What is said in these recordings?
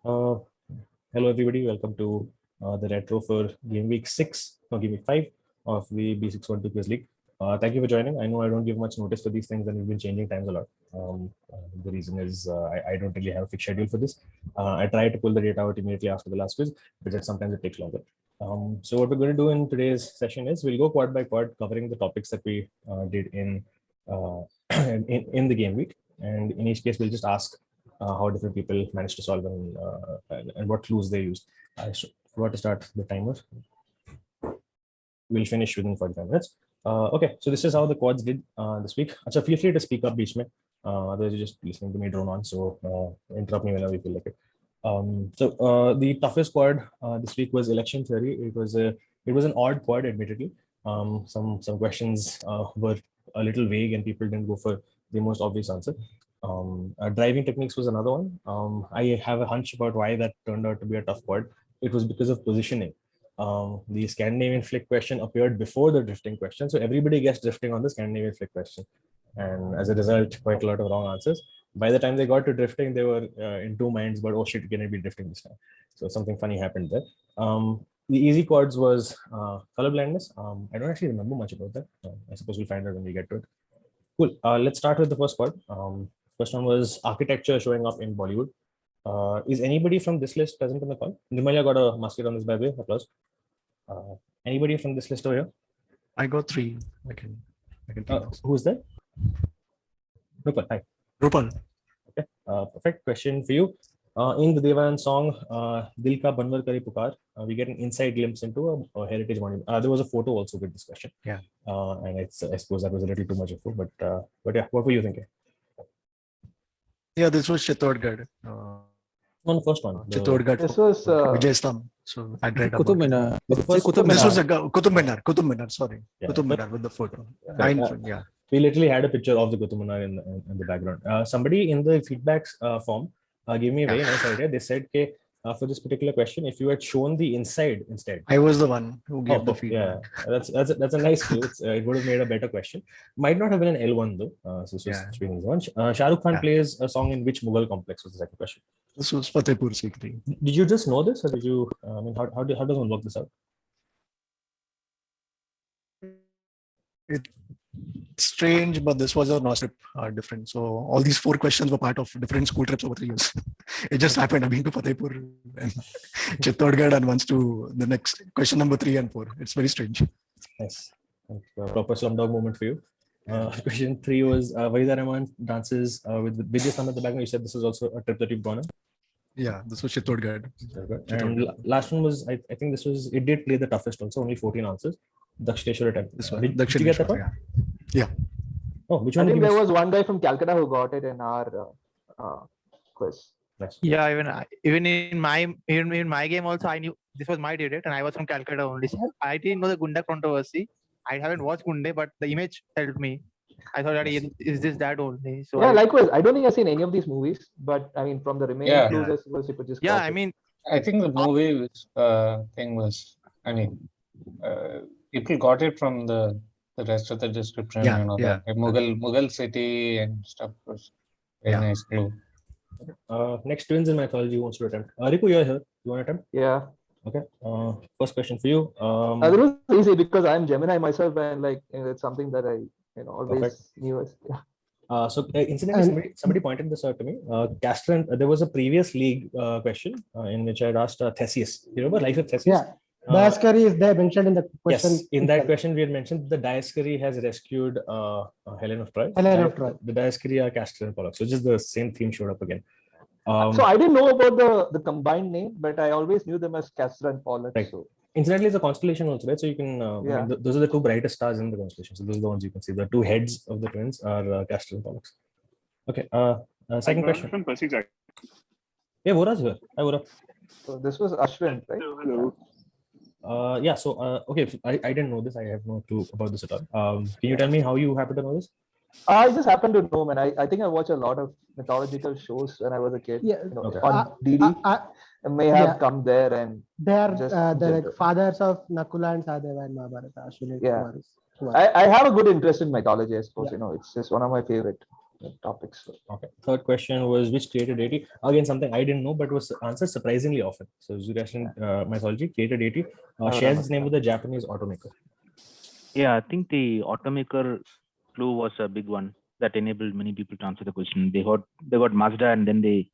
Uh, Hello, everybody. Welcome to the retro for Game Week 6, no, Game Week 5 of the B612 Quiz League. Thank you for joining. I know I don't give much notice for these things, and we've been changing times a lot. The reason is I don't really have a fixed schedule for this. I try to pull the data out immediately after the last quiz, but then sometimes it takes longer. So what we're going to do in today's session is we'll go quad by quad, covering the topics that we did uh, in the game week, and in each case we'll just ask how different people managed to solve and what clues they used. I forgot to start the timer. We'll finish within 45 minutes. Okay, so this is how the quads did this week. So feel free to speak up, beach mein. Otherwise, you're just listening to me drone on. So interrupt me whenever you feel like it. The toughest quad this week was election theory. It was an odd quad, admittedly. Some questions were a little vague, and people didn't go for the most obvious answer. Driving techniques was another one. I have a hunch about why that turned out to be a tough quad. It was because of positioning. The Scandinavian flick question appeared before the drifting question, so everybody guessed drifting on the Scandinavian flick question, and as a result, quite a lot of wrong answers. By the time they got to drifting, they were in two minds, but oh shit, can it be drifting this time? So something funny happened there. The easy quads was color blindness. I don't actually remember much about that. I suppose we'll find out when we get to it. Cool. Let's start with the first quad. First one was architecture showing up in Bollywood. Is anybody from this list present on the call? Nimalya got a musket on this, by the way. Applause. Anybody from this list over here? I got three. I can Who's that? Rupal. Hi. Rupal. Okay. Perfect question for you. In the Devan song, Dil Ka Banwar Kare Pukar, we get an inside glimpse into a heritage monument. There was a photo also with this question. Yeah. And I suppose that was a little too much info, but yeah, what were you thinking? Yeah, this was Chittorgarh. On the first one. Chittorgarh. This was Vijay Stam. So I read about Qutub Minar. The first- This was a Qutub Minar. Qutub Minar. Sorry, Yeah. Qutub Minar with the photo. Yeah. We literally had a picture of the Qutub Minar in the background. Somebody in the feedbacks form gave me a very nice idea. They said, okay, for this particular question, if you had shown the inside instead. I was the one who gave the feedback. Yeah, that's a nice clue. It would have made a better question. Might not have been an L1 though. So this was being one. Shah Rukh Khan plays a song in which Mughal complex was the second question. This was Fatehpur Sikri. Did you just know this, or did you? I mean, how does one work this out? It's strange, but this was a nostalgic different. So all these four questions were part of different school trips over 3 years. It just happened. I've been to Fatehpur and Chittorgarh and once to the next question number 3 and 4. It's very strange. Nice. Proper Slumdog moment for you. Question 3 was Wahida Rahman dances with Vijay Stam at the background. You said this is also a trip that you've gone on. Yeah, this was Chittorgarh. And last one was, I think this was, it did play the toughest also, only 14 answers. Daksheshwara temple. This one. Did you get that one? Yeah. Oh, which I one? think there was one guy from Calcutta who got it in our quiz. Nice. Yeah, even in my game also, I knew this was my debate, and I was from Calcutta only. So I didn't know the Gunda controversy. I haven't watched Gunde, but the image helped me. I thought that is this that only? So yeah, likewise. I don't think I've seen any of these movies, but I mean, from the remaining clues, I suppose you could just. yeah, I mean, I think the movie thing was, I mean, people got it from the rest of the description and all that. Like Mughal city and stuff was very nice clue. Next, twins in mythology wants to attempt. Riku, you're here. You want to attempt? Yeah. Okay. First question for you. It was easy because I'm Gemini myself, and like it's something that I always Perfect. knew. Incidentally, somebody pointed this out to me. Castor, there was a previous league question in which I had asked Theseus. You remember Life of Theseus? Yeah. Dioscuri is there mentioned in the question. Yes, in that question we had mentioned the Dioscuri has rescued Helen of Troy. Helen of Troy. The Dioscuri are Castor and Pollux. So just the same theme showed up again. So I didn't know about the combined name, but I always knew them as Castor and Pollux. Right. So. Incidentally, it's a constellation also, right? So you can, I mean, those are the two brightest stars in the constellation. So those are the ones you can see. The two heads of the twins are Castor and Pollux. Okay. Second question. From Percy Jackson. Yeah, Vora's here. Hi, Vora. So this was Ashwin, right? Hello. Yeah. So okay, I didn't know this. I have no clue about this at all. Can you tell me how you happen to know this? I just happen to know, man. I think I watched a lot of mythological shows when I was a kid. Yeah. Okay. On DD. I may have come there and they are just the like fathers of Nakula and Sahadeva and Mahabharata. Ashwini Yeah. Kumar. I have a good interest in mythology, I suppose. Yeah. It's just one of my favorite. topics. Okay. Third question was which created deity? Again, something I didn't know, but was answered surprisingly often. So Zoroastrian mythology created deity shares its name with the Japanese automaker. Yeah, I think the automaker clue was a big one that enabled many people to answer the question. They got Mazda and then they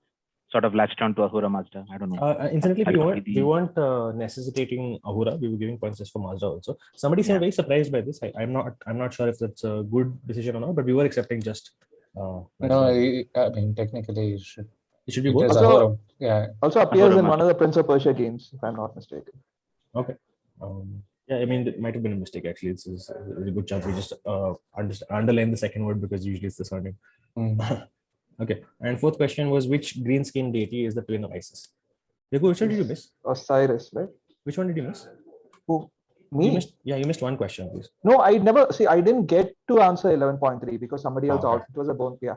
sort of latched on to Ahura Mazda. I don't know. Incidentally, That could we be weren't necessitating Ahura. We were giving points just for Mazda also. Somebody seemed Yeah. very surprised by this. I'm not sure if that's a good decision or not, but we were accepting just. No, Mazda. I mean, technically, It should be it both. is Also- Ahura. Yeah. Also appears Ahura in one Mazda. of the Prince of Persia games, if I'm not mistaken. Okay. Yeah, I mean, it might have been a mistake actually. It's a good chance we just underline the second word because usually it's the surname. Mm. Okay. And fourth question was which green skin deity is the twin of Isis? Yaku, which one did you miss? Osiris, right? Which one did you miss? Who? You Me? missed. Yeah, you missed one question, please. No, I never see. I didn't get to answer 11.3 because somebody else okay. out. It was a bone. Yeah.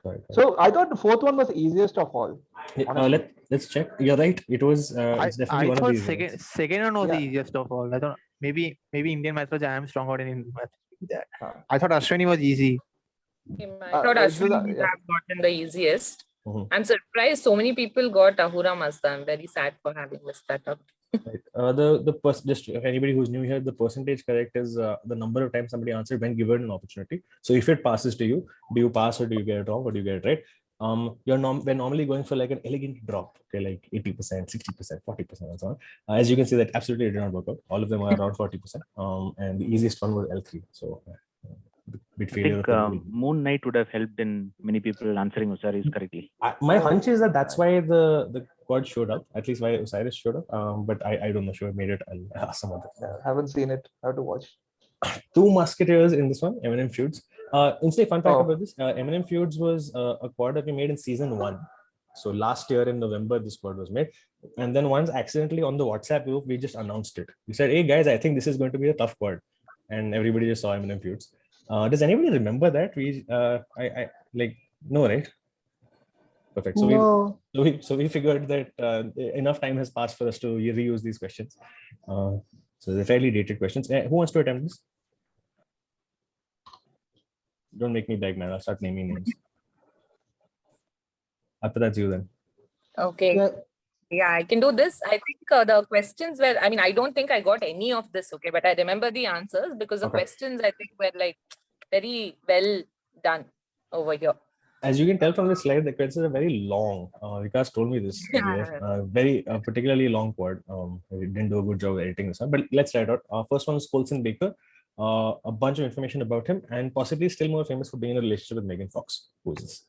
Sorry. So I thought the fourth one was the easiest of all. honestly. Let's check. You're right. It was. It's definitely I one of thought these. second one was the Yeah. easiest of all. I don't maybe Indian mythology. I am stronger in Indian mythology. Ah. I thought Ashwini was easy. I thought this is Ashwini a- would yeah. have gotten the easiest. Mhm. I'm surprised so many people got Ahura Mazda. I'm very sad for having missed that out. Right. Just if anybody who's new here, the percentage correct is the number of times somebody answered when given an opportunity. So if it passes to you, do you pass or do you get it wrong or do you get it right? We're normally going for like an elegant drop, okay, like 80%, 60%, 40%, and so on. As you can see, that absolutely did not work out. All of them are around 40%. And the easiest one was L3. So bit I failure. think Moon Knight would have helped in many people answering Osiris correctly. My hunch is that that's why the quad showed up, at least why Osiris showed up. But I don't know. Sure, made it. I'll ask some other. Haven't seen it. I have to watch. Two musketeers in this one, Eminem Feuds. Instead, fun fact Oh. about this: Eminem Feuds was a quad that we made in season 1. So last year in November, this quad was made, and then once accidentally on the WhatsApp group, we just announced it. We said, "Hey guys, I think this is going to be a tough quad," and everybody just saw Eminem Feuds. Does anybody remember that? I like no, right? Perfect. So No. we figured that enough time has passed for us to reuse these questions. So they're fairly dated questions. Who wants to attempt this? Don't make me beg, man. I'll start naming names. After that's you then. Okay. Yeah. Yeah, I can do this. I think the questions were, I mean, I don't think I got any of this, okay, but I remember the answers because the Okay. questions I think were like very well done over here. As you can tell from the slide, the questions are very long. Vikas told me this earlier. Very particularly long quad. We didn't do a good job of editing this one, but let's try it out. First one is Colson Baker. A bunch of information about him and possibly still more famous for being in a relationship with Megan Fox. Who's this?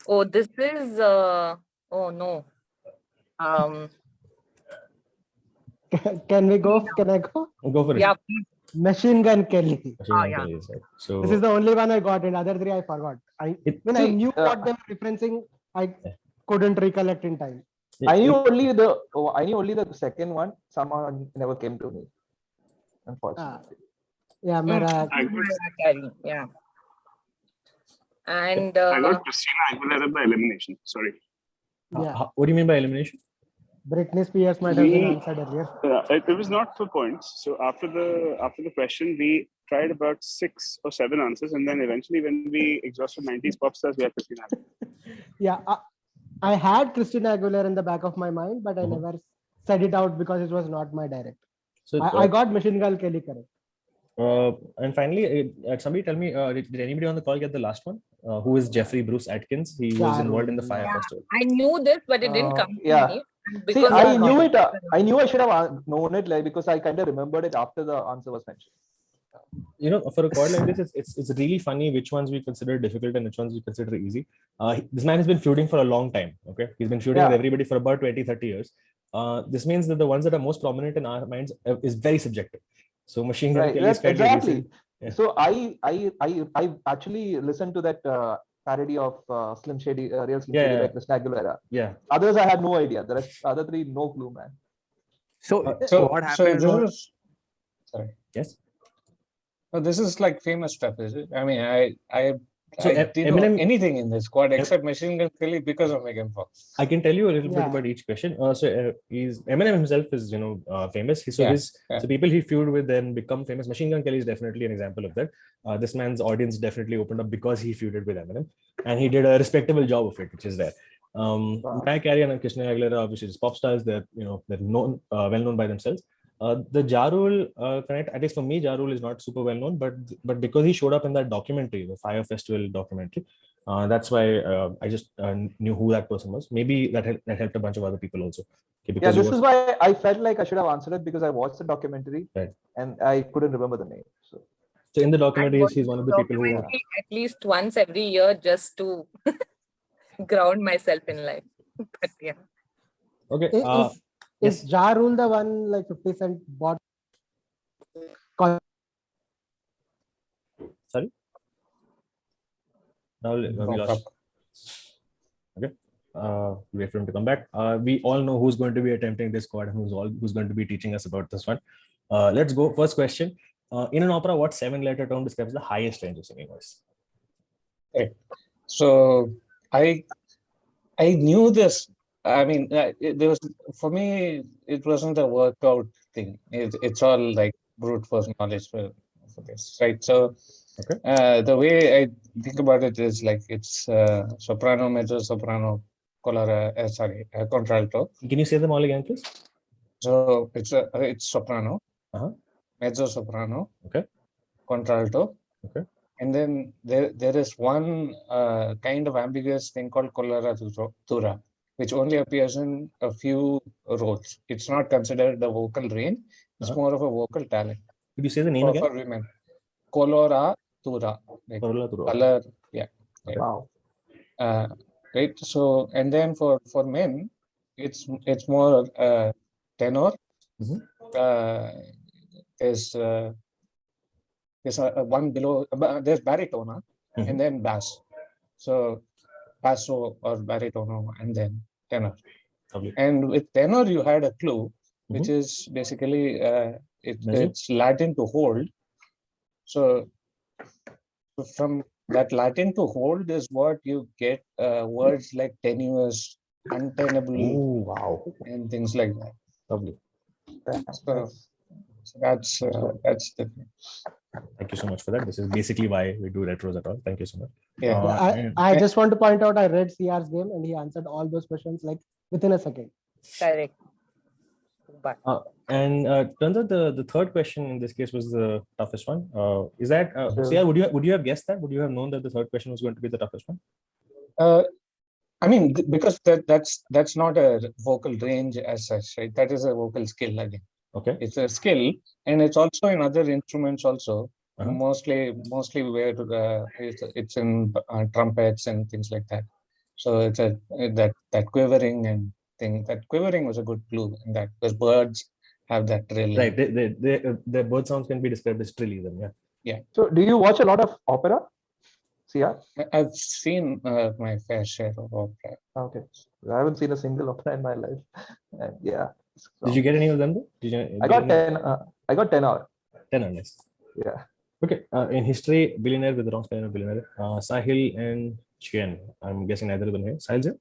Oh, this is, oh no. Can we go? Can I go? Go for it. Yeah, Machine Gun Kelly. Machine Oh, Gun yeah. Kelly is right. So This is the only one I got, and other three I forgot. When I See, knew what they were referencing, I couldn't recollect in time. I knew only the second one. Somehow never came to me. Unfortunately. Yeah, Mariah. Mariah Carey, yeah. And I got Christina Aguilera by elimination. Sorry. Yeah, what do you mean by elimination? Britney Spears might have been We- answered earlier. It was not for points. So after the question, we tried about 6 or 7 answers, and then eventually, when we exhausted 90s pop stars, we had Christina Aguilera. Yeah, I had Christina Aguilera in the back of my mind, but I Mhm. never said it out because it was not my direct. So I got Machine Gun Kelly correct. and finally, somebody tell me, did anybody on the call get the last one? Who is Jeffrey Bruce Atkins? He was Yeah, I involved in the don't Fire Yeah. Festival. I knew this, but it didn't come to yeah. me. See, Because I of- knew it. I knew I should have known it, like, because I kind of remembered it after the answer was mentioned. You know, for a quad like this, it's really funny which ones we consider difficult and which ones we consider easy. This man has been feuding for a long time. Okay, he's been feuding with Yeah. everybody for about 20-30 years. This means that the ones that are most prominent in our minds is very subjective. So Machine Gun Right, Kelly is yes, fairly exactly. recent. Yeah. So I actually listened to that parody of Slim Shady, Real Slim Yeah, Shady by yeah. Christina Aguilera. Yeah. Others I had no idea. The rest, other three, no clue, man. So So what so happened this was, is sorry. Yes. No, this is like famous stuff, is it? I mean, I So I didn't know Eminem, anything in this squad except Machine Gun Kelly because of Megan Fox. I can tell you a little bit Yeah. about each question. He's Eminem himself is famous. So Yeah, his yeah. so people he feud with then become famous. Machine Gun Kelly is definitely an example of that. This man's audience definitely opened up because he feuded with Eminem, and he did a respectable job of it, which is there. Wow. Mariah Carey and Christina Aguilera, obviously, just pop stars. They're they're known, well known by themselves. The Ja Rule connect, at least for me, Ja Rule is not super well known, but because he showed up in that documentary, the Fire Festival documentary, that's why I just knew who that person was. Maybe that helped a bunch of other people also. Okay, Yeah, because this is why I felt like I should have answered it because I watched the documentary Right. and I couldn't remember the name. so in the I documentary, watch he's one of the people who. documentary at least once every year just to ground myself in life. But yeah. Okay. Is Ja Rule the one like 50 Cent bought? Sorry. Now we lost. Okay. Wait for him to come back. We all know who's going to be attempting this squad and who's going to be teaching us about this one. Let's go. First question. In an opera, what 7-letter tone describes the highest range of singing voice? Okay. So I knew this. I mean, there was, for me, it wasn't a workout thing. It's all like brute force knowledge for this, right? So the way I think about it is like it's soprano, mezzo soprano, contralto. Can you say them all again, please? So it's soprano, mezzo soprano, contralto, and then there is one kind of ambiguous thing called coloratura, which only appears in a few roles. It's not considered a vocal range. It's more of a vocal talent. Could you say the name for again? women. Coloratura. Like color. Yeah. Right. Wow. Right. So, and then for men, it's more tenor. There's one below. There's baritone, and then bass. So basso or baritono, and then tenor. And with tenor, you had a clue, which is basically it's Latin to hold. So from that Latin to hold is what you get words like tenuous, untenable, and things like that. Lovely. So that's the thing. Thank you so much for that. This is basically why we do retros at all. Thank you so much. Yeah. I just want to point out I read CR's game and he answered all those questions like within a second. Correct. And turns out the third question in this case was the toughest one. Is that CR? Would you have guessed that? Would you have known that the third question was going to be the toughest one? I mean, because that's not a vocal range as such, right? That is a vocal skill again. Okay. It's a skill, and it's also in other instruments also. Mostly where it's in trumpets and things like that. So it's that quivering and thing. That quivering was a good clue in that because birds have that trill. Right. The bird sounds can be described as trilly then. Yeah. Yeah. So do you watch a lot of opera? CR? I've seen my fair share of opera. Okay. I haven't seen a single opera in my life. And yeah. Did you get any of them though? I got 10. I got 10 hours. 10 hours. Nice. Yeah. Okay. In history, billionaire with the wrong spelling of billionaire. Sahil and Chien. I'm guessing neither of them here. Sahil's here?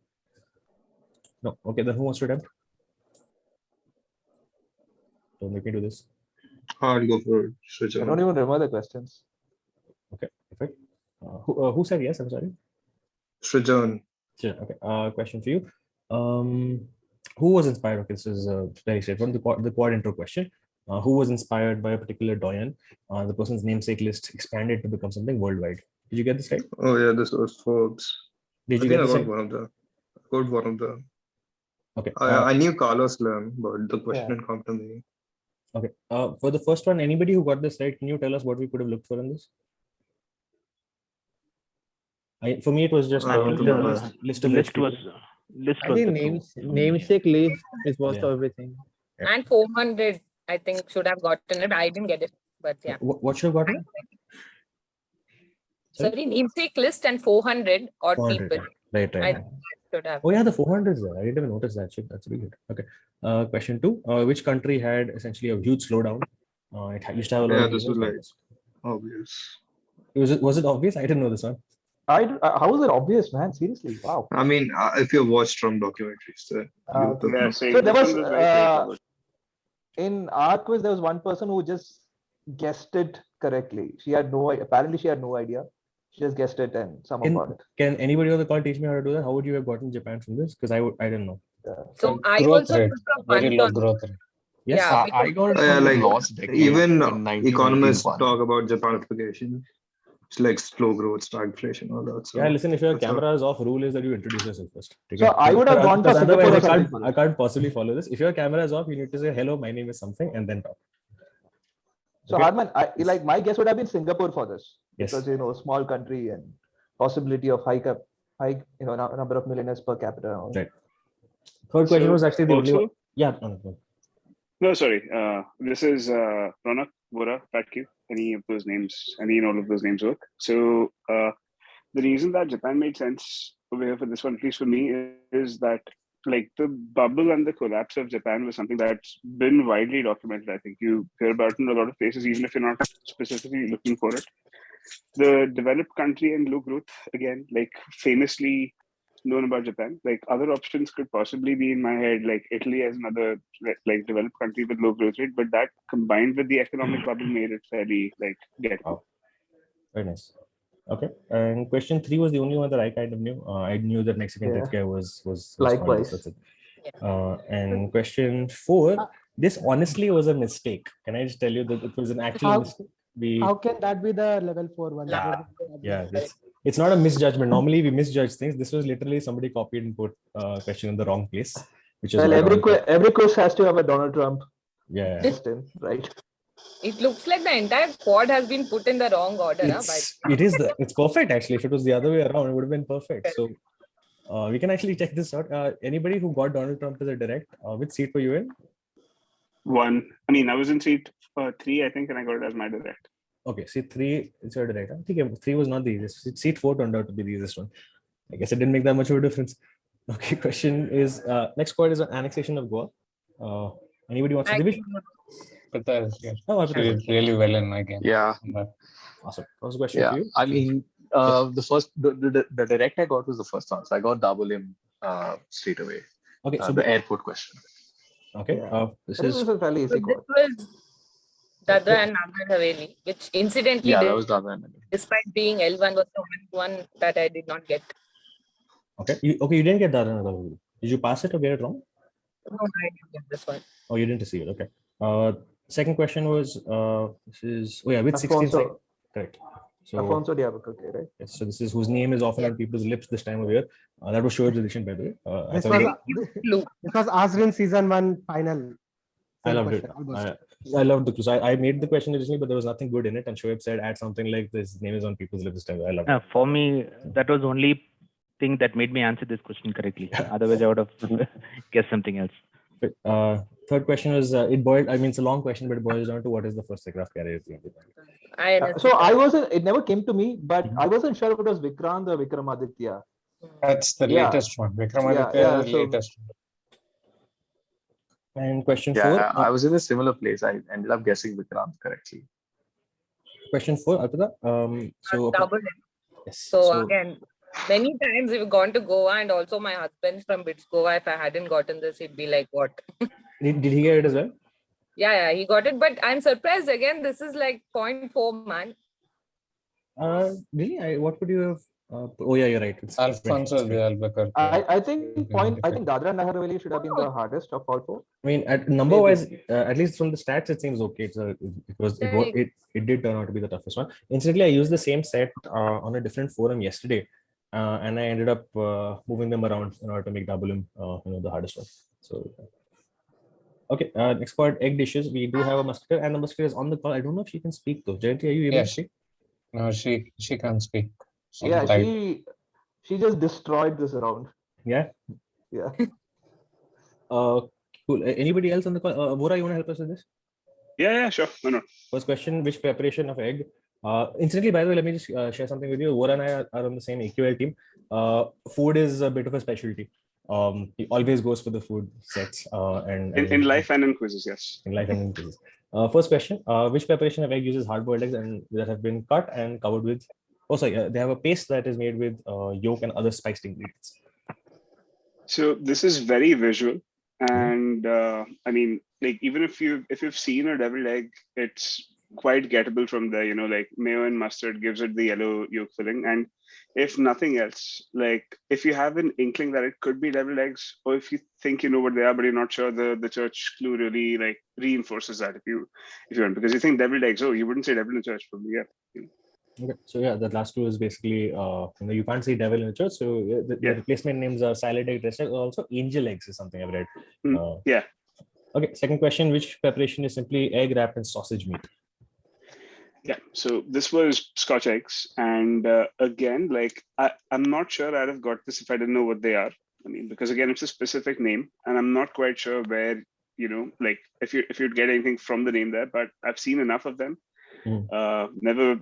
No. Okay. Then who wants to attempt? Don't make me do this. I'll go for Srijan. I don't even remember the questions. Okay. Perfect. Who said yes? I'm sorry. Srijan. Sure. Okay. Question for you. Who was inspired? Okay, this is very straightforward. The quad intro question. Who was inspired by a particular doyen? The person's namesake list expanded to become something worldwide. Did you get this right? Oh yeah, this was Forbes. Did you get this right? I got one of them. Okay. I knew Carlos Lam, but the question didn't come to me. Okay. For the first one, anybody who got this right, can you tell us what we could have looked for in this? For me, it was just list of list was. I think namesake list is worth everything. And 400, I think, should have gotten it. I didn't get it, but yeah. What should have gotten? Sorry, namesake list and 400 odd 400, people. Right. I should have. Oh yeah, the 400 is there. I didn't even notice that. Shit, that's really good. Okay. Question 2. Which country had essentially a huge slowdown? It used to have a lot of. This was like obvious. Was it obvious? I didn't know this one. How is it obvious, man? Seriously, wow. I mean, if you watched from documentaries, then you would Yeah, know. same. So there This was one was very straightforward. in our quiz, there was one person who just guessed it correctly. Apparently she had no idea. She just guessed it and somehow got it. Can anybody on the call teach me how to do that? How would you have gotten Japan from this? Because I didn't know. So I Growth also rate, took a very punt low on. growth rate. Yes. Yeah, I got it Yeah, from the like lost decade even in economists 1991. talk about Japanification. It's like slow growth, stagflation, all that. So Yeah, listen, if your that's how- camera is off, rule is that you introduce yourself first. Okay? So I would have gone for Because Singapore otherwise or something. I can't possibly follow this. If your camera is off, you need to say hello, my name is something, and then talk. So Okay. Harman, my guess would have been Singapore for this. Yes. Because small country and possibility of high number of millionaires per capita. and all. Right. Third question So was actually the only also- one. Yeah. No. No, sorry. This is Ronak, Vora, Patku. Any and all of those names work. So the reason that Japan made sense over here for this one, at least for me, is that like the bubble and the collapse of Japan was something that's been widely documented. I think you hear about it in a lot of places, even if you're not specifically looking for it. The developed country and low growth, again, like famously known about Japan. Like other options could possibly be in my head, like Italy as another like developed country with low growth rate, but that combined with the economic bubble made it fairly like get. Wow. Very nice. Okay. And question 3 was the only one that I kind of knew. I knew that Mexican Yeah. healthcare was Likewise. That's it. And question 4, this honestly was a mistake. Can I just tell you that it was an actual How- mistake? How can that be the level 4 one? Yeah, it's not a misjudgment. Normally we misjudge things. This was literally somebody copied and put question in the wrong place, which is Well, why every quiz has to have a Donald Trump yeah. system, right? It looks like the entire quad has been put in the wrong order. It's perfect actually. If it was the other way around, it would have been perfect. So we can actually check this out. Anybody who got Donald Trump as a direct, which seat were you in? 1. I mean, I was in seat 3, I think, and I got it as my direct. Okay, seat 3 is your direct. I think 3 was not the easiest. Seat 4 turned out to be the easiest one. I guess it didn't make that much of a difference. Okay, question is next quad is an annexation of Goa. Anybody wants to give it? But that's Oh, she did really well in my game. Yeah. Awesome. First question Yeah. for you. I mean, the direct I got was the first one. So I got Dabulim straight away. Okay, so the airport question. Okay. This This is is a fairly easy This quad. was Dadra and Nagar Haveli, which incidentally, Yeah, that was Dadra and Nagar. despite being L1, was the one that I did not get. okay. You didn't get that another. Did you pass it or get it wrong? No, I didn't get this one. Oh, you didn't receive it. Okay. Second question was this is with 16 Alfonso. seconds. Correct. So Alfonso de Albuquerque, right? yes, so this is whose name is often on people's lips this time of year. That was Shoaib's edition, by the way. This I was asked in season 1 final. I Same loved it. question, almost. I loved the clues. I made the question originally, but there was nothing good in it. And Shoaib said, add something like this name is on people's lips this time. I loved it. For me, that was the only thing that made me answer this question correctly. Otherwise, I would have guessed something else. Third question was it's a long question, but it boils down to what is the first aircraft carrier? It never came to me, but I wasn't sure if it was Vikrant or Vikramaditya. That's the Yeah. latest one. Vikramaditya Yeah, is the so- latest one. And question Yeah, 4. I was in a similar place. I ended up guessing Vikrant correctly. Question 4, Arpita. Double it. Yes. So again, many times we've gone to Goa, and also my husband's from BITS Goa. If I hadn't gotten this, he'd be like, "What?" Did he get it as well? Yeah, he got it. But I'm surprised again. This is like 0.4, man. Really? What would you have? Yeah, you're right. It's Alfonso de Albuquerque. I think Dadra and Nagar Haveli should have been the hardest of all 4. I mean, at number wise, at least from the stats, it seems okay. It did turn out to be the toughest one. Incidentally, I used the same set on a different forum yesterday, and I ended up moving them around in order to make Dabulim, the hardest one. So, okay, next part, egg dishes. We do have a musketeer, and the musketeer is on the call. I don't know if she can speak though. Jayanti, are you able to speak? No, she can't speak. She just destroyed this round. Yeah. Yeah. Cool. Anybody else on the call? Vora, you want to help us with this? Yeah, sure. No. First question: which preparation of egg? Incidentally, by the way, let me just share something with you. Vora and I are on the same AQL team. Food is a bit of a specialty. He always goes for the food sets. In life and in quizzes, yes. In life and in quizzes. First question: which preparation of egg uses hard-boiled eggs and that have been cut and covered with Oh, sorry. They have a paste that is made with yolk and other spiced ingredients. So this is very visual, and I mean, like even if you've seen a deviled egg, it's quite gettable from there. You know, like mayo and mustard gives it the yellow yolk filling, and if nothing else, like if you have an inkling that it could be deviled eggs, or if you think you know what they are but you're not sure, the church clue really like reinforces that if you want, because you think deviled eggs, oh, you wouldn't say devil in church, probably, yeah. Okay, so yeah, the last clue is basically you can't say devil in the church, so the replacement names are salad egg dressing, also angel eggs is something I've read. Yeah. Okay, second question: which preparation is simply egg wrapped in sausage meat? Yeah, so this was Scotch eggs, and again, like I'm not sure I'd have got this if I didn't know what they are. I mean, because again, it's a specific name, and I'm not quite sure where, you know, like if you'd get anything from the name there, but I've seen enough of them. Never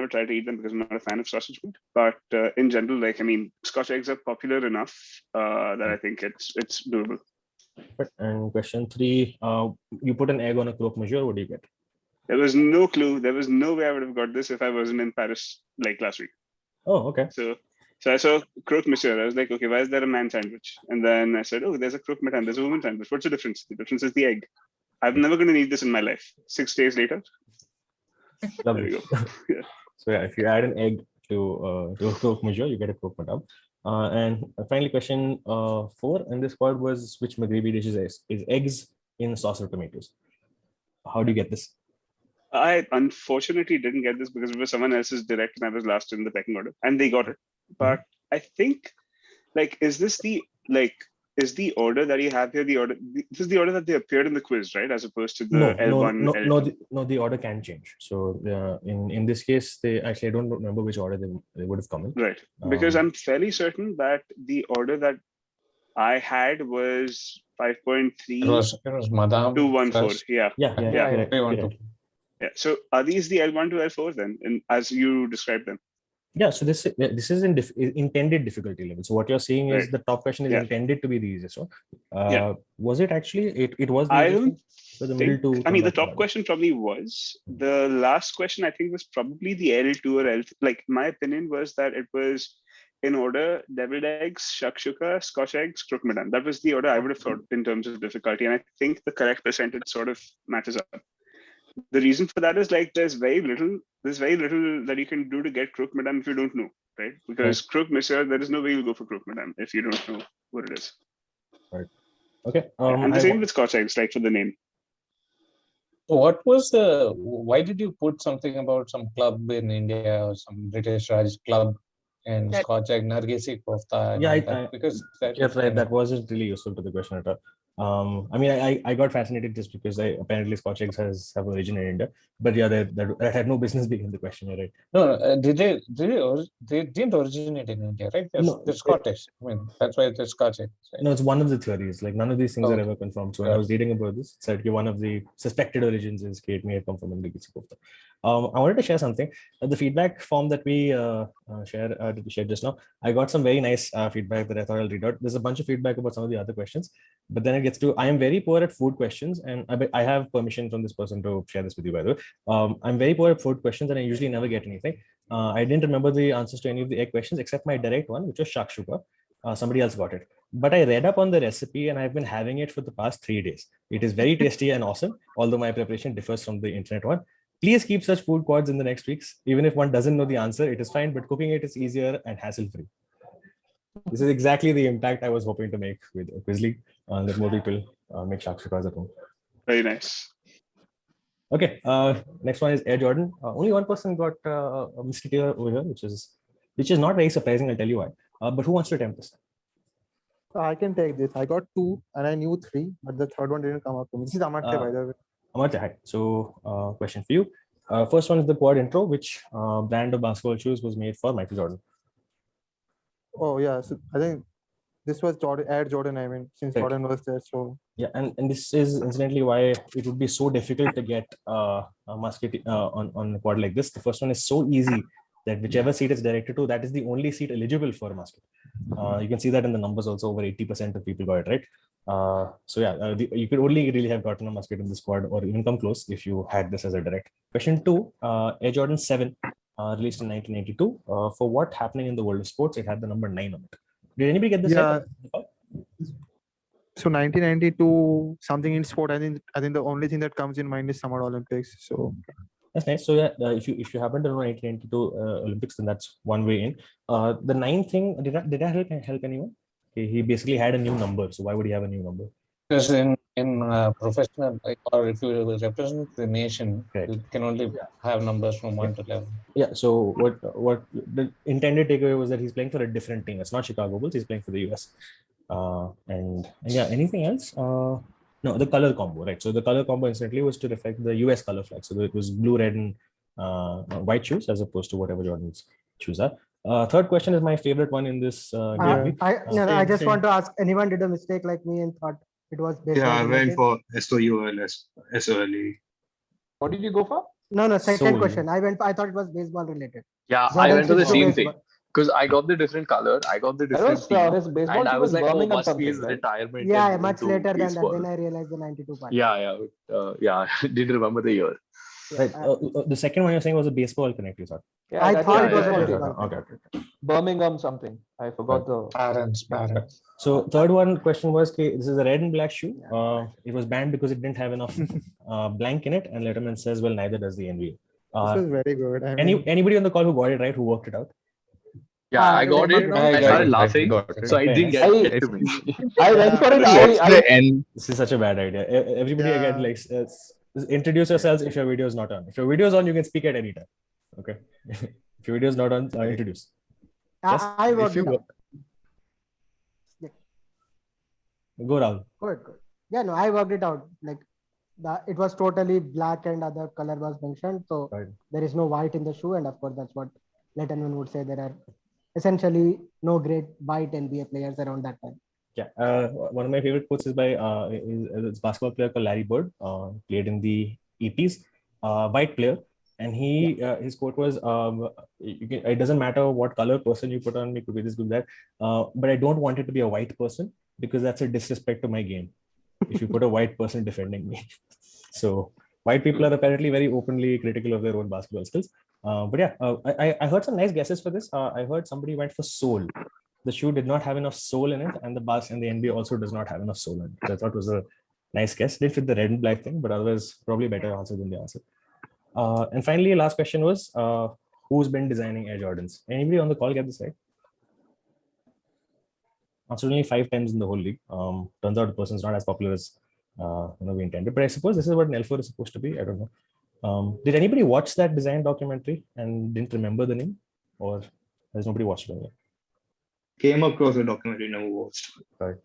tried to eat them because I'm not a fan of sausage meat. But in general, like I mean, Scotch eggs are popular enough that I think it's doable. And question 3: you put an egg on a croque monsieur, what do you get? There was no clue. There was no way I would have got this if I wasn't in Paris like last week. Oh, okay. So I saw croque monsieur. I was like, okay, why is there a man sandwich? And then I said, oh, there's a croque madame. There's a woman sandwich. What's the difference? The difference is the egg. I'm never going to need this in my life. 6 days later. Lovely. There we go. Yeah. So yeah, if you add an egg to a croque monsieur, you get a croque madame. And finally, question 4 in this quad was which Maghrebi dish is eggs in sauce or tomatoes? How do you get this? I unfortunately didn't get this because it was someone else's direct and I was last in the pecking order, and they got it. But I think, like, is the order that you have here this is the order that they appeared in the quiz, right? As opposed to the L1, L2. No, the order can change. So in this case, I don't remember which order they would have come in. Right, because I'm fairly certain that the order that I had was 5.3. It was Madame 214. Yeah. Correct. Yeah. So are these the L1 to L4 then, as you described them? Yeah. So this is intended difficulty level. So what you're seeing is the top question is intended to be the easiest one. Was it actually? It was. I don't think. I mean, the top question probably was. The last question I think was probably the L2 or L. Like my opinion was that it was in order: deviled eggs, shakshuka, Scotch eggs, croque madame. That was the order I would have thought in terms of difficulty, and I think the correct percentage sort of matches up. The reason for that is like there's very little that you can do to get croque madame if you don't know, right? Because croque monsieur, there is no way you'll go for croque madame if you don't know what it is. Right. Okay. And the same with Scotch eggs, like for the name. What was why did you put something about some club in India or some British Raj club and Scotch egg Nargisi kofta? Yeah, because that's right. That wasn't really useful to the question at all. I mean, I got fascinated just because apparently Scotch eggs have origin in India, but yeah, that had no business being in the question, right? No, they didn't originate in India, right? They're Scottish. I mean, that's why they're Scotch eggs. Right? No, it's one of the theories. Like none of these things are ever confirmed. So when I was reading about this, it said one of the suspected origins is it may have come from Nargisi kofta. I wanted to share something. The feedback form that we shared just now, I got some very nice feedback that I thought I'll read out. There's a bunch of feedback about some of the other questions, but then it gets to, I am very poor at food questions, and I have permission from this person to share this with you, by the way. I'm very poor at food questions, and I usually never get anything. I didn't remember the answers to any of the egg questions except my direct one, which was shakshuka. Somebody else got it. But I read up on the recipe, and I've been having it for the past 3 days. It is very tasty and awesome, although my preparation differs from the internet one. Please keep such food quads in the next weeks. Even if one doesn't know the answer, it is fine, but cooking it is easier and hassle-free. This is exactly the impact I was hoping to make with Quizly, that more people make shakshukas at home. Very nice. Okay, next one is Air Jordan. Only one person got a mistake over here, which is not very surprising. I'll tell you why. But who wants to attempt this? I can take this. I got 2 and I knew 3, but the third one didn't come up to me. This is Amartya, by the way. Amartya, hi. So, question for you. First one is the quad intro. Which brand of basketball shoes was made for Michael Jordan? Oh yeah, so I think this was Air Jordan. I mean, since Jordan was there, so yeah, and this is incidentally why it would be so difficult to get a musket on a quad like this. The first one is so easy that whichever seat it's directed to, that is the only seat eligible for a musket. You can see that in the numbers also. Over 80% of people got it right. So yeah, you could only really have gotten a musket in the squad or even come close if you had this as a direct. Question 2, Air Jordan 7 released in 1992. For what happening in the world of sports, it had the number 9 on it. Did anybody get this Yeah. right? So 1992, something in sport. I think the only thing that comes in mind is Summer Olympics. So That's nice. So yeah, if you happen to know 1992 Olympics, then that's one way in. The 9 thing, did that help anyone? Okay, he basically had a new number. So why would he have a new number? Because in professional, or if you represent the nation, you can only have numbers from 1 to 11. Yeah. So what the intended takeaway was that he's playing for a different team. It's not Chicago Bulls. He's playing for the US. And yeah, anything else? No, the color combo, right? So the color combo incidentally was to reflect the US color flag. So it was blue, red, and white shoes as opposed to whatever Jordan's shoes are. Third question is my favorite one in this game. I just want to ask, anyone did a mistake like me and thought it was baseball? Yeah, I went for SOUL. What did you go for? No, second Soul. question. I thought it was baseball related. Yeah, Jordan I went for the said same baseball. thing because I got the different color, I got the different was, team, his baseball and I team was was like, oh, Birmingham must be his something, right? retirement. Yeah, and much into later than that. baseball. Then I realized the 92 part. Yeah, I didn't remember the year. Right. The second one you're saying was a baseball connect, you thought? Yeah, I that thought was it was a baseball baseball. team. Okay. Birmingham something. I forgot the Parents. So third one question was, okay, this is a red and black shoe. It was banned because it didn't have enough blank in it, and Letterman says, well, neither does the NBA. this was very good. I mean, Anybody on the call who got it right, who worked it out? Yeah, I got it. I started laughing, so I didn't get it to me. I went for it. the end. This is such a bad idea. Everybody again, like, introduce yourselves if your video is not on. If your video is on, you can speak at any time. Okay. If your video is not on, introduce. I worked it out. Go, Rahul. Good. Yeah, no, I worked it out. Like it was totally black and other color was mentioned. So there is no white in the shoe. And of course, that's what Letterman would say. There are essentially no great white NBA players around that time. Yeah, one of my favorite quotes is by it's basketball player called Larry Bird, played in the 80s, white player, and his quote was, it doesn't matter what color person you put on me, could be this, could be that, but I don't want it to be a white person because that's a disrespect to my game if you put a white person defending me. So white people are apparently very openly critical of their own basketball skills. But yeah, I heard some nice guesses for this. I heard somebody went for soul. The shoe did not have enough soul in it, and the NBA also does not have enough soul in it. So I thought it was a nice guess. Didn't fit the red and black thing, but otherwise probably better answer than the answer. And finally, last question was, who's been designing Air Jordans? Anybody on the call get this right? Answered only 5 times in the whole league. Turns out the person's not as popular as we intended. But I suppose this is what an L4 is supposed to be. I don't know. Did anybody watch that design documentary and didn't remember the name, or has nobody watched it yet? Came across a documentary, never watched. Right.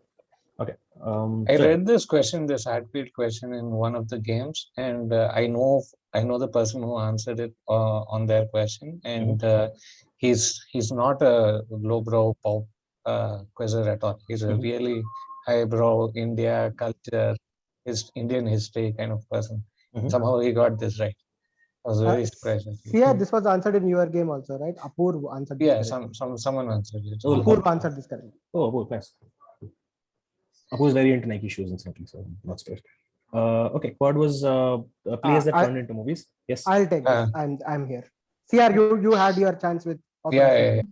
Okay. I read this Hadfield question in one of the games, and I know the person who answered it on their question, and he's not a lowbrow pop quizzer at all. He's a really highbrow India culture, Indian history kind of person. Somehow he got this right. I was very surprised. Yeah, this was answered in your game also, right? Apurv answered this. Yeah, someone answered it. Apurv answered this correctly. Oh, Apurv, nice. Apurv was very into Nike shoes instantly, so not scared. Okay, what was players that turned into movies? Yes. I'll take this. I'm here. CR, you had your chance with. Yeah.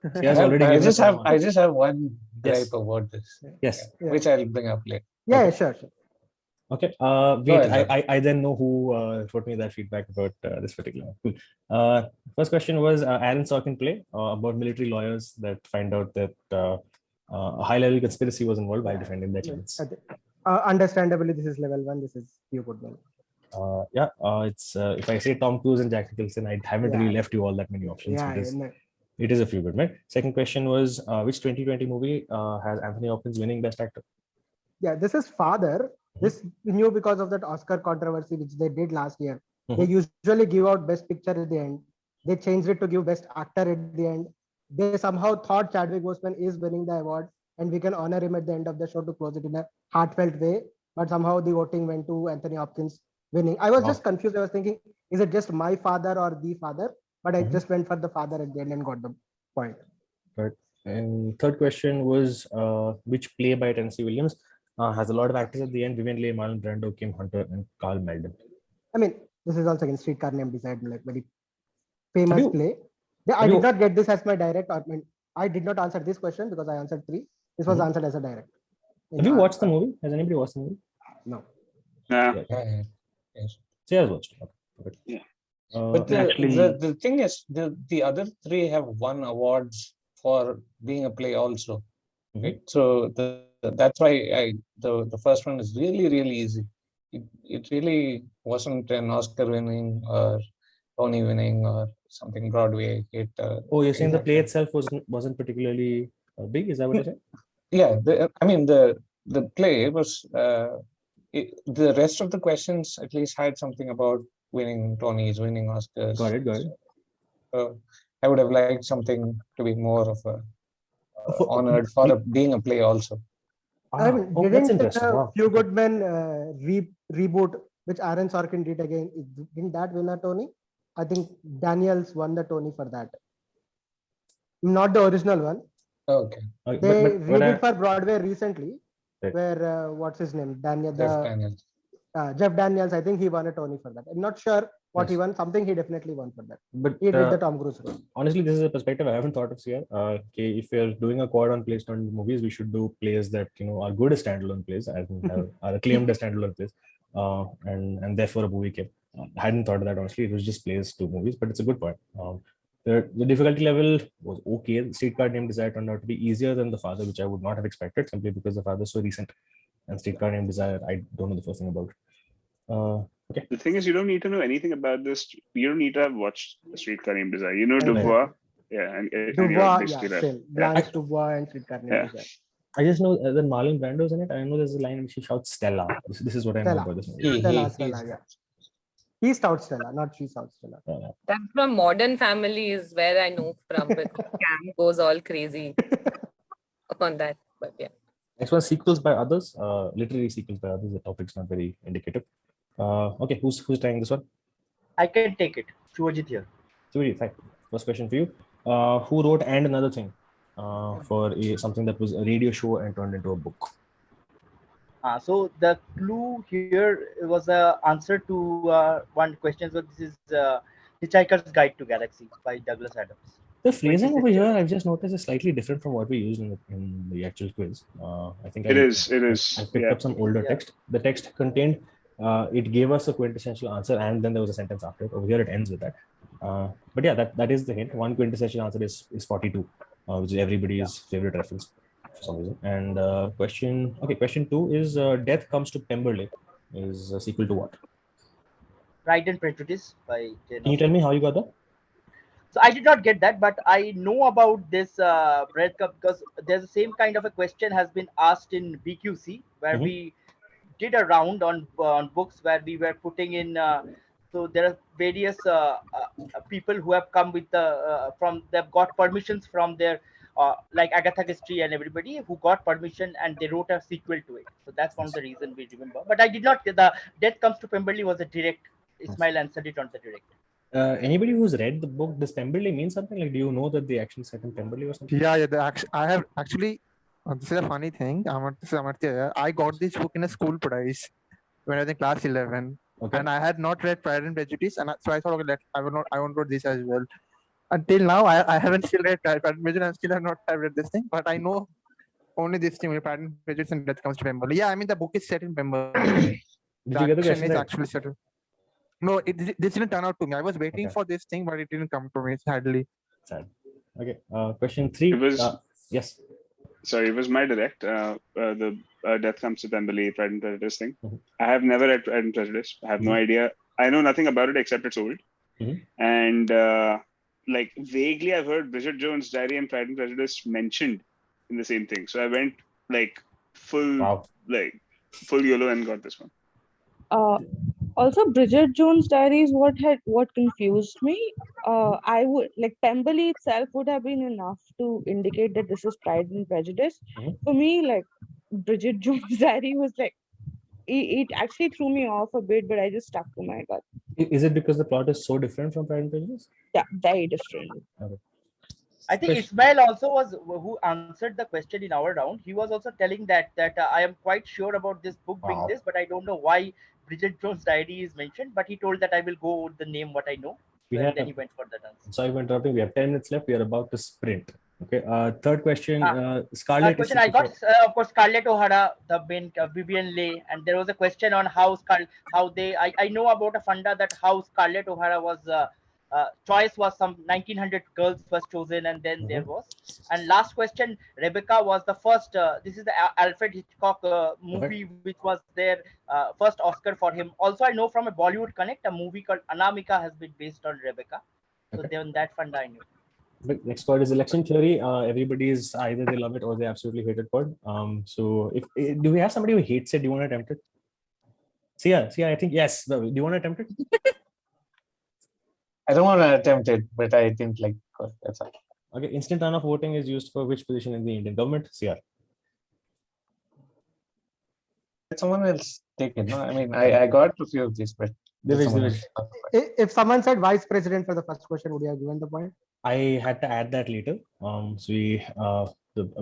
I just have one gripe about this. Yes. Which I'll bring up later. Yeah, sure. Okay. Wait, I then know who wrote me that feedback about this particular one. Cool. First question was Aaron Sorkin play about military lawyers that find out that a high-level conspiracy was involved by defending their clients. Understandably, this is level 1. This is Hugh Goodman. It's if I say Tom Cruise and Jack Nicholson, I haven't really left you all that many options. It is a few good, right? Second question was which 2020 movie has Anthony Hopkins winning Best Actor? Yeah, this is Father. This we knew because of that Oscar controversy which they did last year. They usually give out Best Picture at the end. They changed it to give Best Actor at the end. They somehow thought Chadwick Boseman is winning the award and we can honor him at the end of the show to close it in a heartfelt way. But somehow the voting went to Anthony Hopkins winning. I was just confused. I was thinking, is it just My Father or The Father? But I just went for The Father at the end and got the point. Right. And third question was which play by Tennessee Williams has a lot of actors at the end: Vivian Leigh, Marlon Brando, Kim Hunter, and Carl Malden. I mean, this is also again Streetcar Named Desire, like very famous you- play. I have did you- not get this as my direct. I did not answer this question because I answered 3. This was Mhm. answered as a direct. Have you watched the movie? Has anybody watched the movie? No. Yeah. Yeah. Yes. So yeah, I watched it. Okay. Yeah. But actually- the thing is, the other 3 have won awards for being a play also. Mhm. Right? So that's why the first one is really, really easy. It really wasn't an Oscar winning or Tony winning or something Broadway hit. Oh, you're saying the play anything. itself wasn't particularly big? Is that what you're saying? Yeah, I mean the play was the rest of the questions at least had something about winning Tonys, winning Oscars. Got it. So I would have liked something to be more of a honored for being a play also. I mean, Oh, that's didn't interesting. Wow. Few Good Men reboot, which Aaron Sorkin did again, didn't that win a Tony? I think Daniels won the Tony for that. Not the original one. Okay. They redid for Broadway recently, Right. where what's his name? Jeff Daniels. Jeff Daniels. I think he won a Tony for that. I'm not sure what he Yes. won. Something he definitely won for that. But He did the Tom Cruise role. honestly, this is a perspective I haven't thought of here. Okay, if you're doing a quad on plays on movies, we should do plays that are good as standalone plays, as are acclaimed as standalone plays, and therefore a movie came. I hadn't thought of that honestly. It was just plays to movies, but it's a good point. The difficulty level was okay. The Streetcar Named Desire turned out to be easier than The Father, which I would not have expected simply because The Father is so recent, and Streetcar Named Desire I don't know the first thing about. Okay. The thing is, you don't need to know anything about this. You don't need to have watched Streetcar Named Desire. You know Right. Dubois, yeah, and you're Dubois, basically that. still. Blanche Dubois and Streetcar Named Yeah. Desire. I just know that Marlon Brando's in it. I know there's a line which she shouts Stella. This is what I know Stella. about this movie. Stella, yeah. He shouts Stella, not she shouts Stella. That from Modern Family is where I know from, but Cam goes all crazy on that. But yeah. Next one, sequels by others, literary sequels by others. The topic's not very indicative. Okay, who's trying this one? I can take it. Shuvajit here. Shuvajit, hi. First question for you. Who wrote And Another Thing for something that was a radio show and turned into a book? So the clue here was a answer to one question. So this is Hitchhiker's Guide to Galaxy by Douglas Adams. The phrasing over here, I've just noticed, is slightly different from what we used in the actual quiz. I think It is. I picked up some older text. The text contained, it gave us a quintessential answer, and then there was a sentence after it. Over here, it ends with that. But yeah, that is the hint. One quintessential answer is 42, which is everybody's favorite reference for some reason. And question 2 is Death Comes to Pemberley is a sequel to what? Pride and Prejudice by Jane Can you tell me how you got that? So I did not get that, but I know about this breadcrumb because there's the same kind of a question has been asked in BQC where we did a round on books where we were putting in. So there are various people who have come with they've got permissions from their like Agatha Christie and everybody who got permission and they wrote a sequel to it. So that's one of the reasons we remember. But I did not. The Death Comes to Pemberley was a direct. Ismail answered it on the direct. Anybody who's read the book, does Pemberley mean something? Like, do you know that they actually set in Pemberley or something? Yeah. I have actually. This is a funny thing. Amartya, I got this book in a school prize when I was in class 11, and I had not read Pride and Prejudice, and so I thought, okay, I won't read this as well. Until now, I haven't still read Pride and Prejudice. I still have not read this thing, but I know only this thing, Pride and Prejudice, and Death Comes to Pemberley. Yeah, I mean the book is set in Pemberley. Did you get the question is right? actually set. No, this didn't turn out to me. I was waiting for this thing, but it didn't come to me, sadly. Sad. Okay. Question 3. It was yes. Sorry, it was my direct. The Death Comes to Pemberley, Pride and Prejudice thing. I have never read Pride and Prejudice. I have no idea. I know nothing about it except it's old. And like vaguely, I've heard Bridget Jones' Diary and Pride and Prejudice mentioned in the same thing. So I went like full YOLO and got this one. Also, Bridget Jones' Diary is what confused me. I would like Pemberley itself would have been enough to indicate that this is Pride and Prejudice. For me, like Bridget Jones' Diary was like it actually threw me off a bit, but I just stuck to my gut. Is it because the plot is so different from Pride and Prejudice? Yeah, very different. Okay. I think Ismail also was who answered the question in our round. He was also telling that I am quite sure about this book being this, but I don't know why Bridget Jones' Diary is mentioned. But he told that I will go with the name what I know. We Then have, he went for that answer. sorry for interrupting. We have 10 minutes left. We are about to sprint. Okay. Third question. Third Scarlett. question I got, of course, Scarlett O'Hara, the main Vivian Leigh, and there was a question on how I know about a funda that how Scarlett O'Hara was choice was some 1900 girls was chosen, and then there was. And last question, Rebecca was the first. This is the Alfred Hitchcock movie, which was their first Oscar for him. Also, I know from a Bollywood Connect, a movie called Anamika has been based on Rebecca. So then that funda I knew. The next part is election theory. Everybody is either they love it or they absolutely hate it. So if do we have somebody who hates it? Do you want to attempt it? See, I think yes. Do you want to attempt it? I don't want to attempt it, but I think like that's all. Okay, instant runoff voting is used for which position in the Indian government? CR. Let someone else take it. No, I mean I got a few of these, but If someone said vice president for the first question, would you have given the point? I had to add that later. The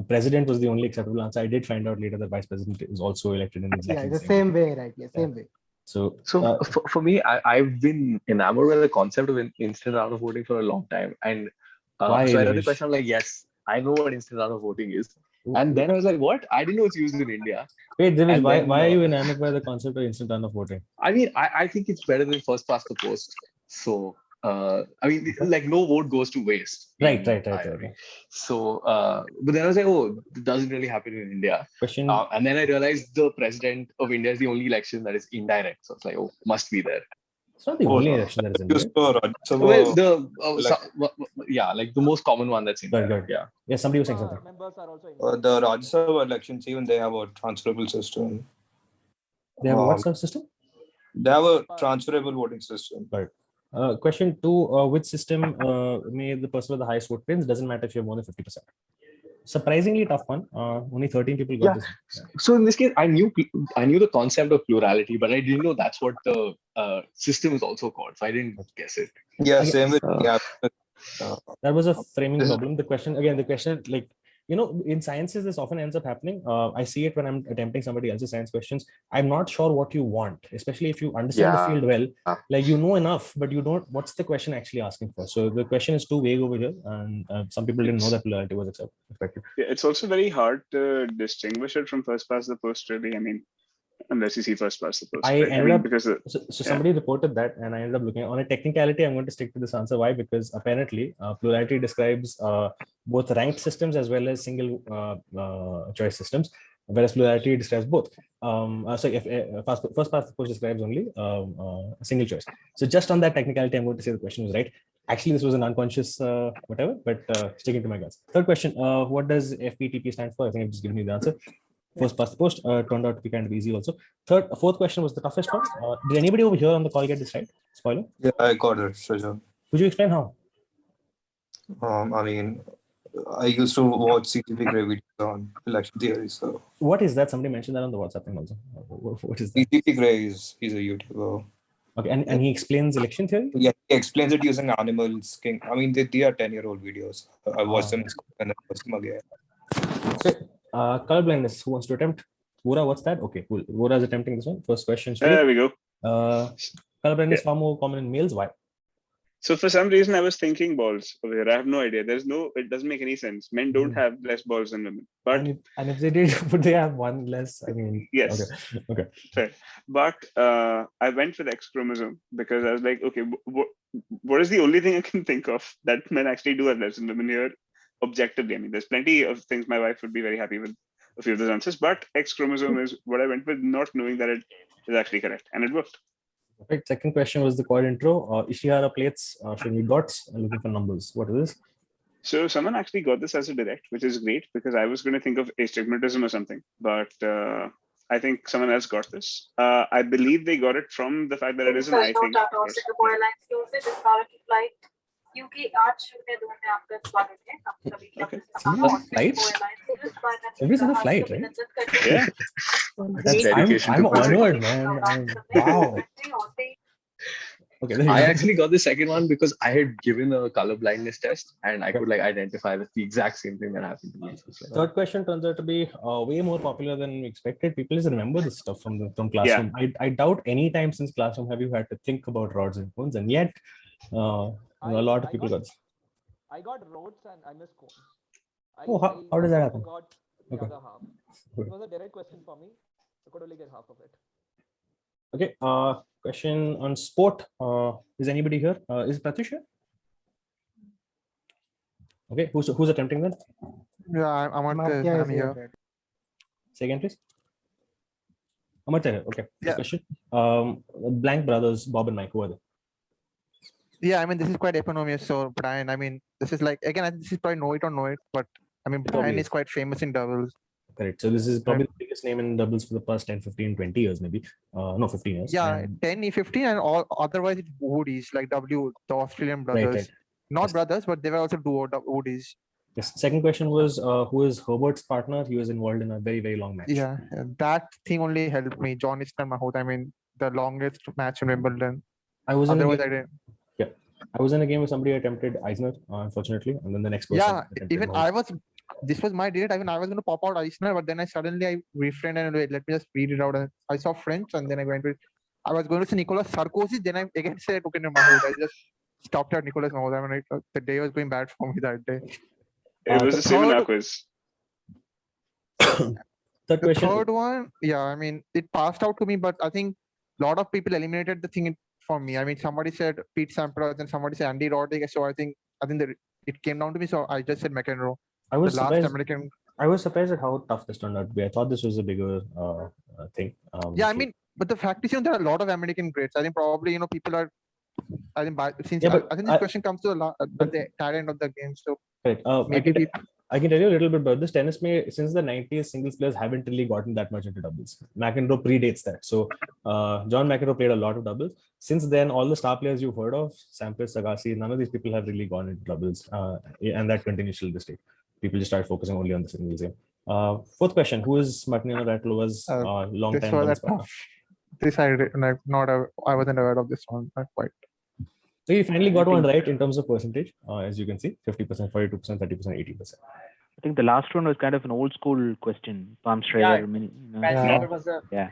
president was the only acceptable answer. I did find out later that vice president is also elected in exactly the same way, right? Yeah, same way. So for me, I've been enamored with the concept of instant round of voting for a long time, and so I read the question. I'm like, yes, I know what instant round of voting is, and then I was like, what? I didn't know it's used in India. Wait, Divish, why are you enamored by the concept of instant runoff voting? I mean, I think it's better than first past the post. So I mean, like no vote goes to waste. Right. So, but then I was like, oh, it doesn't really happen in India. Question. And then I realized the president of India is the only election that is indirect. So it's like, oh, must be there. It's not the only election that is indirect. Like the most common one that's indirect. Yeah. Yeah, somebody was saying something. The Rajya Sabha elections, even they have a transferable system. They have a what system? They have a transferable voting system. Right. Question 2, which system may the person with the highest vote wins? Doesn't matter if you have more than 50%. Surprisingly tough one. Only 13 people got this. Yeah. So in this case, I knew the concept of plurality, but I didn't know that's what the system is also called. So I didn't guess it. Yeah, same with that was a framing problem. The question, like, you know, in sciences, this often ends up happening. I see it when I'm attempting somebody else's science questions. I'm not sure what you want, especially if you understand the field well. Like, you know enough, but you don't. What's the question actually asking for? So the question is too vague over here, and some people didn't know that plurality was expected. Yeah, it's also very hard to distinguish it from first past the post. Really, I mean, unless you see first past the post. Somebody reported that, and I ended up looking on a technicality. I'm going to stick to this answer. Why? Because apparently plurality describes both ranked systems as well as single choice systems, whereas plurality describes both. So if first past the post describes only single choice. So just on that technicality, I'm going to say the question was right. Actually, this was an unconscious whatever, but sticking to my guns. Third question: what does FPTP stand for? I think I've just given you the answer. First past the post turned out to be kind of easy also. Fourth question was the toughest one. Did anybody over here on the call get this right? Spoiler? Yeah, I got it. Sure. Could you explain how? I mean, I used to watch CCP Grey videos on election theory. So what is that? Somebody mentioned that on the WhatsApp thing also. What is that? CCP Grey he's a YouTuber. Okay, and he explains election theory? Yeah, he explains it using animals. I mean, they are 10-year-old videos. I watched them in school and then watched them again. Okay. Color blindness. Who wants to attempt? Vora, what's that? Okay, cool. Vora is attempting this one. First question. There we go. Color blindness is far more common in males. Why? So for some reason, I was thinking balls over here. I have no idea. It doesn't make any sense. Men don't have less balls than women. But and if they did, would they have one less? I mean, yes. Okay. Fair. But I went with X chromosome because I was like, okay, what is the only thing I can think of that men actually do have less than women here? Objectively, I mean, there's plenty of things my wife would be very happy with a few of those answers, but X chromosome is what I went with, not knowing that it is actually correct, and it worked. Right. Second question was the quad intro. Ishihara plates showing me dots and looking for numbers. What is this? So someone actually got this as a direct, which is great because I was going to think of astigmatism or something, but I think someone else got this. I believe they got it from the fact that it is an I thing. Okay. Every single flight, right? Yeah. I'm honored, man. Wow. Okay. I actually got the second one because I had given a color blindness test and I could identify with the exact same thing that happened to me. Third question turns out to be way more popular than we expected. People just remember this stuff from classroom. Yeah. I doubt any time since classroom have you had to think about rods and cones, and yet A lot of people got this. I got roads and I missed cones. Oh, how does that happen? Forgot the Okay. other half. Good. It was a direct question for me. I could only get half of it. Okay. Question on sport. Is anybody here? Is Pratyush here? Okay. Who's attempting that? Yeah, Amartya I'm is here. here. Say again, please. Amartya here. Okay. First Yeah. question. Blank brothers, Bob and Mike. Who are they? Yeah, I mean, this is quite eponymous. So, Brian, I mean, this is like, again, this is probably know it or know it, but I mean, Brian Probably is quite famous in doubles. Correct. So this is probably the biggest name in doubles for the past 10, 15, 20 years, maybe. No, 15 years. Yeah, And 10, 15, and all otherwise it's Woodies, like the Australian brothers. right. Not Yes. brothers, but they were also duo Woodies. Yes. Second question was who is Herbert's partner? He was involved in a very, very long match. Yeah, that thing only helped me. John Isner Mahmood. I mean, the longest match in Wimbledon. I was in a Otherwise, game. I didn't. Yeah. I was in a game where somebody attempted Eisner, unfortunately, and then the next person. Yeah, attempted even Knowles. I was. This was my date. I mean, I was going to pop out Eisner, but then I refrained and wait, let me just read it out. And I saw French, and then I went with. I was going to say Nicolas Sarkozy. Then I again said okay, Mahmoud. I just stopped at Nicolas Mahmoud. I mean, the day was going bad for me that day. It was the same in third- our quiz. Third The question. third one, yeah, I mean, it passed out to me, but I think a lot of people eliminated the thing for me. I mean, somebody said Pete Sampras and somebody said Andy Roddick. So I think it came down to me. So I just said McEnroe. I was the last surprised. American. I was surprised at how tough this turned out to be. I thought this was a bigger thing. Yeah, I so- mean, but the fact is, there are a lot of American greats. I think probably people are. I think since Yeah, but I think this question comes to the tail end of the game. So Correct. maybe I can tell you a little bit about this. Tennis may since the 90s, singles players haven't really gotten that much into doubles. McEnroe predates that. So John McEnroe played a lot of doubles. Since then, all the star players you've heard of, Sampras, Agassi, none of these people have really gone into doubles. And that continues till this day. People just start focusing only on the singles game. Fourth question: who is Martina Navratilovan's long time doubles partner? This I wasn't aware of this one. Not quite. So you finally got one right in terms of percentage, as you can see, 50%, 42%, 30%, 80%. I think the last one was kind of an old school question. Palm Yeah, Schreiber. Palm Schreiber was a. Yeah.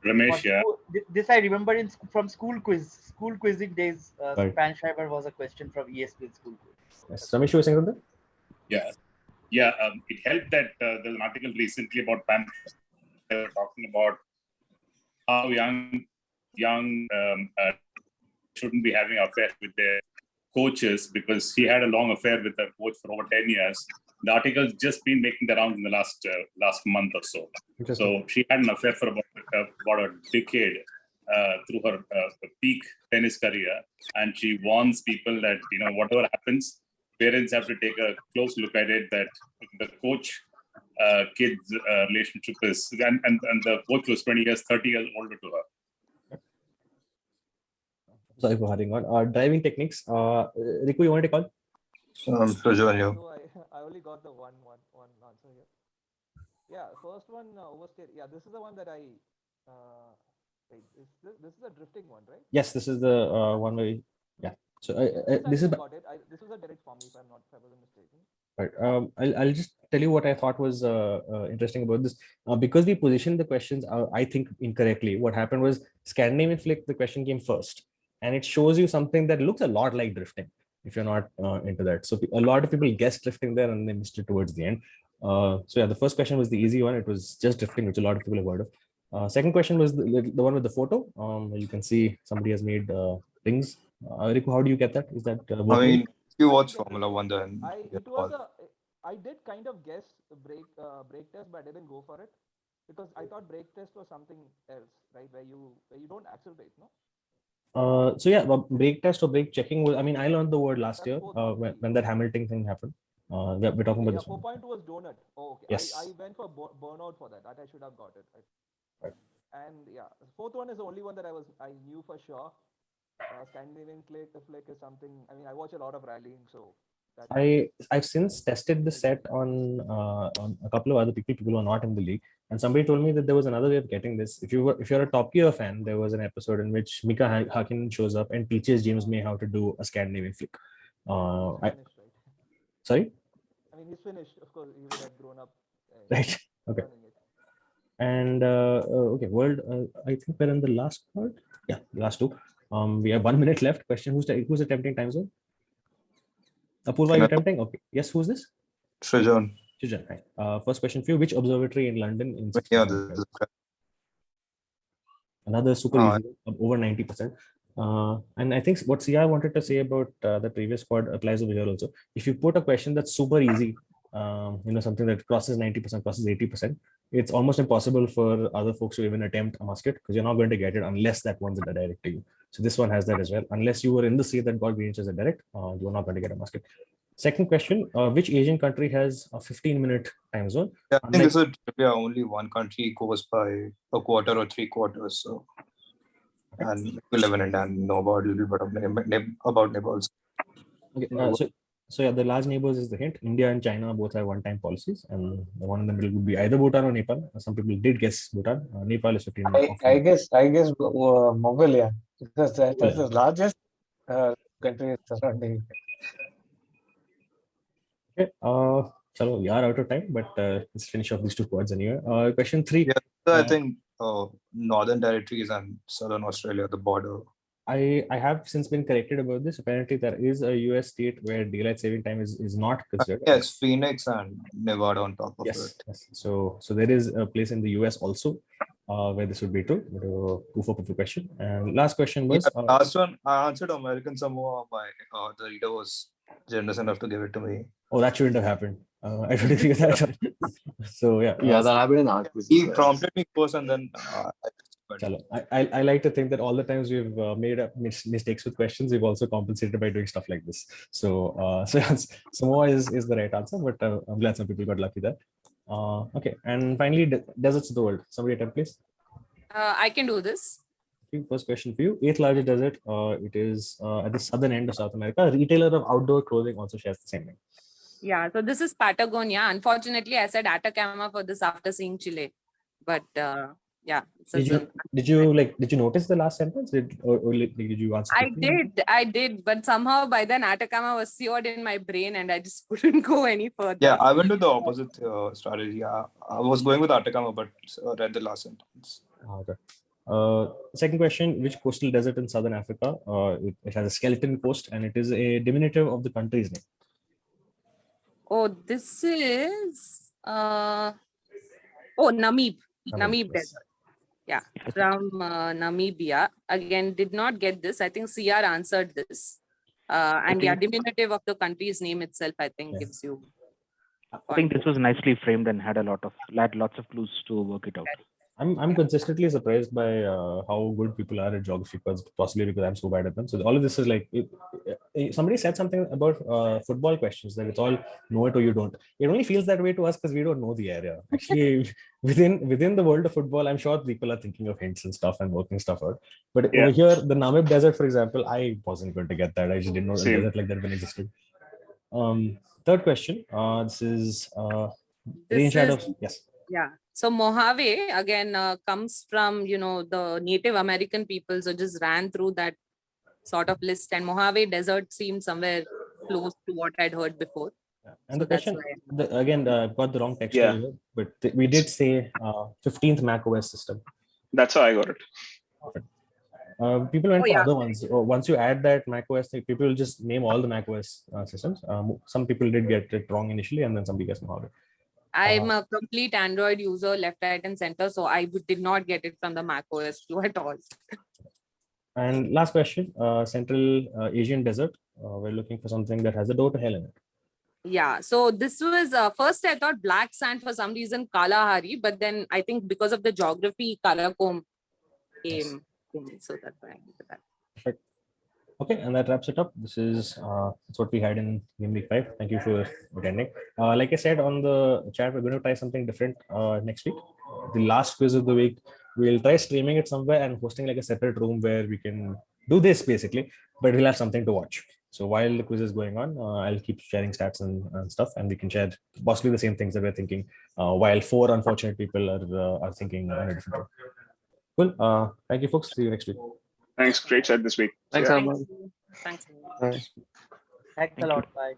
Ramesh, yeah. This I remember from school quizzing days. Right. Pan Schreiber was a question from ESPN school quiz. Yes. Ramesh, you were saying something? Yeah. It helped that there's an article recently about Pam talking about how young shouldn't be having an affair with their coaches because he had a long affair with a coach for over 10 years. The article's just been making the rounds in the last month or so. So she had an affair for about a decade through her peak tennis career, and she warns people that whatever happens, parents have to take a close look at it. That the coach kids relationship is, and the coach was 20 years, 30 years older to her. Sorry for hurrying on. Driving techniques. Riku, you want to call? Prajalya. So I only got the one answer here. Yeah, first one oversteer. Yeah, this is the one that I. Wait, this is a drifting one, right? Yes, this is the one where. Yeah. So this is. Got it. This was a direct for me, if I wasn't mistaken. Right. I'll just tell you what I thought was interesting about this. Because we positioned the questions, I think incorrectly. What happened was Scandinavian Flick, the question came first, and it shows you something that looks a lot like drifting. If you're not into that, so a lot of people guessed drifting there and they missed it towards the end. So yeah, the first question was the easy one. It was just drifting, which a lot of people have heard of. Second question was the one with the photo. You can see somebody has made rings. Riku, how do you get that? Is that? I mean, if you watch Formula One, then I did kind of guess brake test, but I didn't go for it because I thought brake test was something else, right? Where you don't accelerate, no? So yeah, brake test or brake checking was. I mean, I learned the word last year when that Hamilton thing happened. We're talking about this one. 4.2 was donut. Oh, okay. Yes. I went for burnout for that. That I should have got it. Right. And yeah, fourth one is the only one that I knew for sure. Scandinavian Flick is something. I mean, I watch a lot of rallying, so. I've since tested the set on a couple of other people who are not in the league, and somebody told me that there was another way of getting this. If you're a Top Gear fan, there was an episode in which Mika Hakkinen shows up and teaches James May how to do a Scandinavian Flick. Sorry? I mean, he's finished. Of course, he would have grown up. Right. Okay. And okay, world. I think we're in the last part. Yeah, last two. We have 1 minute left. Question: Who's attempting time zone? Apurva, you attempting? Okay. Yes. Who's this? Srijan. Srijan. Right. First question for you: Which observatory in London in Yeah, 1695? Another super easy, over 90%. And I think what Sia wanted to say about the previous quad applies over here also. If you put a question that's super easy, something that crosses 90%, crosses 80%, it's almost impossible for other folks to even attempt a musket because you're not going to get it unless that one's a direct to you. So this one has that as well. Unless you were in the seat that got Greenwich as a direct, you're not going to get a musket. Second question, which Asian country has a 15-minute time zone? Yeah, I think this is only one country goes by a quarter or 3 quarters. So, and we live in India and know about a little bit about neighbors. Okay, so yeah, the large neighbors is the hint. India and China both have one-time policies, and the one in the middle would be either Bhutan or Nepal. Some people did guess Bhutan. Nepal is 15 minutes. I guess Mongolia, because that is the largest country surrounding. Okay, so we are out of time, but let's finish off these 2 quads anyway. Question 3. Yeah, so I think Northern Territories and Southern Australia, the border. I have since been corrected about this. Apparently, there is a US state where daylight saving time is not considered. Yes, Phoenix and Nevada on top of it. Yes. So there is a place in the US also where this would be true. Proof of the question. And last question was last one. I answered American Samoa. The reader was generous enough to give it to me. Oh, that shouldn't have happened. I don't figure that out. So yeah. Yeah, that happened in art. He prompted me first, and then. I like to think that all the times we've made up mistakes with questions, we've also compensated by doing stuff like this. So yes, Samoa is the right answer, but I'm glad some people got lucky there. Okay, and finally, deserts of the world. Somebody attempt, please. I can do this. First question for you. 8th largest desert. It is at the southern end of South America. A retailer of outdoor clothing also shares the same name. Yeah, so this is Patagonia. Unfortunately, I said Atacama for this after seeing Chile, but yeah. Did you notice the last sentence? Did you answer? I did, but somehow by then Atacama was seared in my brain, and I just couldn't go any further. Yeah, I went with the opposite strategy. I was going with Atacama, but read the last sentence. Okay. Second question: which coastal desert in southern Africa? It has a skeleton coast, and it is a diminutive of the country's name. Oh, this is Namib Desert. Yeah, from Namibia. Again, did not get this. I think CR answered this. And yeah, diminutive of the country's name itself, I think, gives you. I think this was nicely framed and had lots of clues to work it out. I'm consistently surprised by how good people are at geography, possibly because I'm so bad at them. So all of this is like somebody said something about football questions, that it's all know it or you don't. It only feels that way to us because we don't know the area. Actually, within the world of football, I'm sure people are thinking of hints and stuff and working stuff out. But over here, the Namib Desert, for example, I wasn't going to get that. I just didn't know a desert like that even existed. Third question. This is Rain Shadows. Yes. Yeah. So Mojave again comes from the Native American people, so just ran through that sort of list, and Mojave Desert seemed somewhere close to what I'd heard before. Yeah. And so the question again, I've got the wrong text here, but we did say 15th Mac OS system. That's how I got it. People went for other ones. Once you add that Mac OS thing, people will just name all the Mac OS systems. Some people did get it wrong initially, and then somebody guessed Mojave. I'm a complete Android user, left, right, and center, so I did not get it from the Mac OS clue at all. And last question, Central Asian desert. We're looking for something that has a door to hell in it. Yeah, so this was first I thought black sand, for some reason Kalahari, but then I think because of the geography, Karakum came. So that's why I did that. Perfect. Okay, and that wraps it up. This is that's what we had in Game Week 5. Thank you for attending. Like I said on the chat, we're going to try something different next week. The last quiz of the week, we'll try streaming it somewhere and hosting like a separate room where we can do this basically, but we'll have something to watch. So while the quiz is going on, I'll keep sharing stats and stuff, and we can share possibly the same things that we're thinking, while 4 unfortunate people are thinking on a different way. Cool. Thank you, folks. See you next week. Thanks. Great chat this week. Thanks, Arman. Thanks. Thanks a lot. Bye.